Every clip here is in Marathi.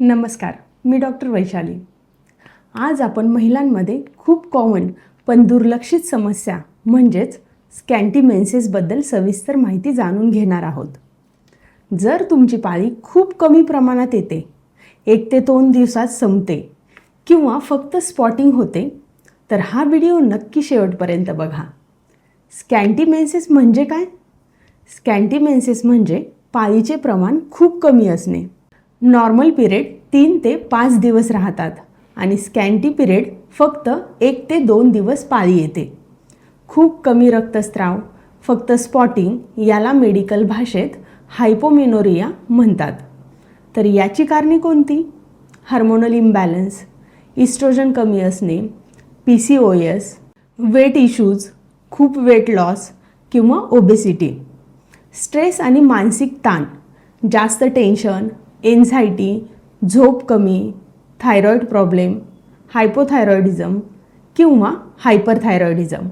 नमस्कार, मी डॉक्टर वैशाली। आज आपण महिलांमध्ये खूप कॉमन पण दुर्लक्षित समस्या म्हणजेच स्कॅन्टी मेन्सेसबद्दल सविस्तर माहिती जाणून घेणार आहोत। जर तुमची पाळी खूप कमी प्रमाणात येते, 1 ते 2 दिवसात संपते किंवा फक्त स्पॉटिंग होते, तर हा व्हिडिओ नक्की शेवटपर्यंत बघा। स्कॅन्टी मेन्सेस म्हणजे काय? स्कॅन्टी मेन्सेस म्हणजे पाळीचे प्रमाण खूप कमी असणे। नॉर्मल पिरियड 3 ते 5 दिवस राहतात आणि स्कॅन्टी पिरियड फक्त 1 ते 2 दिवस पाळी येते। खूप कमी रक्तस्राव, फक्त स्पॉटिंग याला मेडिकल भाषेत हायपोमेनोरिया म्हणतात। तर याची कारणे कोणती? हार्मोनल इम्बॅलन्स, इस्ट्रोजन कमी असणे, PCOS, वेट इश्यूज, खूप वेट लॉस किंवा ओबेसिटी, स्ट्रेस आणि मानसिक ताण, जास्त टेन्शन, एन्झायटी, झोप कमी, थायरॉईड प्रॉब्लेम, हायपोथायरॉइडिझम किंवा हायपरथायरॉइडिझम,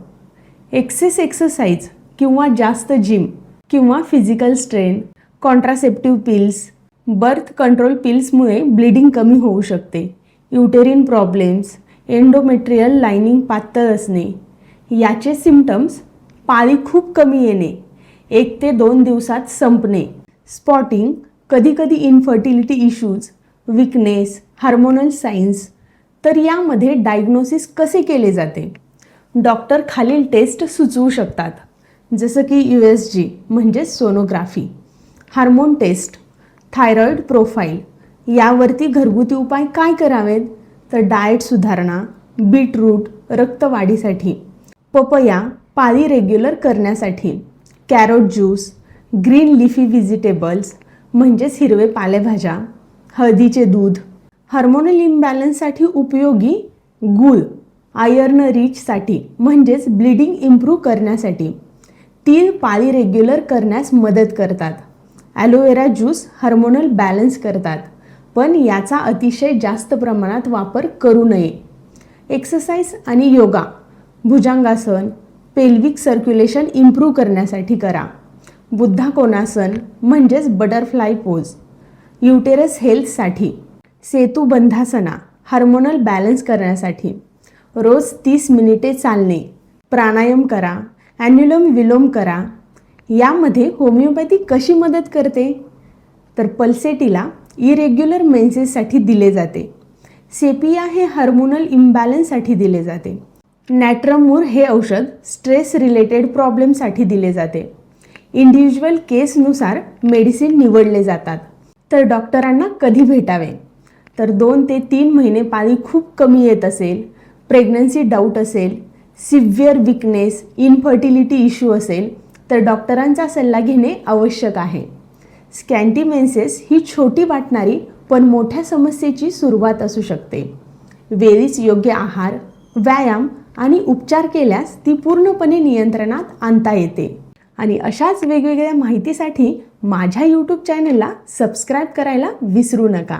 एक्सेस एक्सरसाइज किंवा जास्त जिम किंवा physical strain, contraceptive pills, birth control पिल्समुळे ब्लीडिंग कमी होऊ शकते, युटेरिन प्रॉब्लेम्स, एंडोमेट्रियल लाइनिंग पातळ असणे। याचे सिम्पटम्स पाळी खूप कमी येणे, 1 ते 2 दिवसात संपणे, स्पॉटिंग, कधीकधी infertility issues, weakness, hormonal signs. तर यामध्ये डायग्नोसिस कसे केले जाते? डॉक्टर खालील टेस्ट सुचवू शकतात, जसं की USG म्हणजे sonography, hormone test, thyroid profile. यावरती घरगुती उपाय काय करावेत? तर डाएट सुधारणा, बीटरूट रक्तवाढीसाठी, पपया पाळी रेग्युलर करण्यासाठी, carrot juice, green leafy vegetables म्हणजेच हिरवे पालेभाज्या, हळदीचे दूध, हार्मोनल इम्बॅलन्ससाठी उपयोगी गूळ, आयर्न रिचसाठी म्हणजेच ब्लीडिंग इम्प्रूव्ह करण्यासाठी, तीळ पाळी रेग्युलर करण्यास मदत करतात, ॲलोवेरा ज्यूस हार्मोनल बॅलन्स करतात, पण याचा अतिशय जास्त प्रमाणात वापर करू नये। एक्सरसाइज आणि योगा, भुजंगासन, पेल्विक सर्क्युलेशन इम्प्रूव्ह करण्यासाठी करा, बुद्धा कोणासन म्हणजेच बटरफ्लाय पोज, युटेरस हेल्थसाठी, सेतुबंधासना हार्मोनल बॅलन्स करण्यासाठी, रोज 30 मिनिटे चालणे, प्राणायाम करा, ॲन्युलम विलोम करा। यामध्ये होमिओपॅथी कशी मदत करते? तर पल्सेटिला इरेग्युलर मेन्सेससाठी दिले जाते, सेपिया हे हार्मोनल इम्बॅलन्ससाठी दिले जाते, नॅट्रमूर हे औषध स्ट्रेस रिलेटेड प्रॉब्लेमसाठी दिले जाते। इंडिव्हिज्युअल केसनुसार मेडिसिन निवडले जातात। तर डॉक्टरांना कधी भेटावे? तर 2 ते 3 महिने पाळी खूप कमी येत असेल, प्रेग्नन्सी डाऊट असेल, सिव्हिअर विकनेस, इनफर्टिलिटी इश्यू असेल, तर डॉक्टरांचा सल्ला घेणे आवश्यक आहे। स्कॅन्टी मेन्सेस ही छोटी वाटणारी पण मोठ्या समस्येची सुरुवात असू शकते। वेळीच योग्य आहार, व्यायाम आणि उपचार केल्यास ती पूर्णपणे नियंत्रणात आणता येते। आणि अशाच वेगवेगळ्या माहितीसाठी माझ्या YouTube चॅनलला सबस्क्राईब करायला विसरू नका।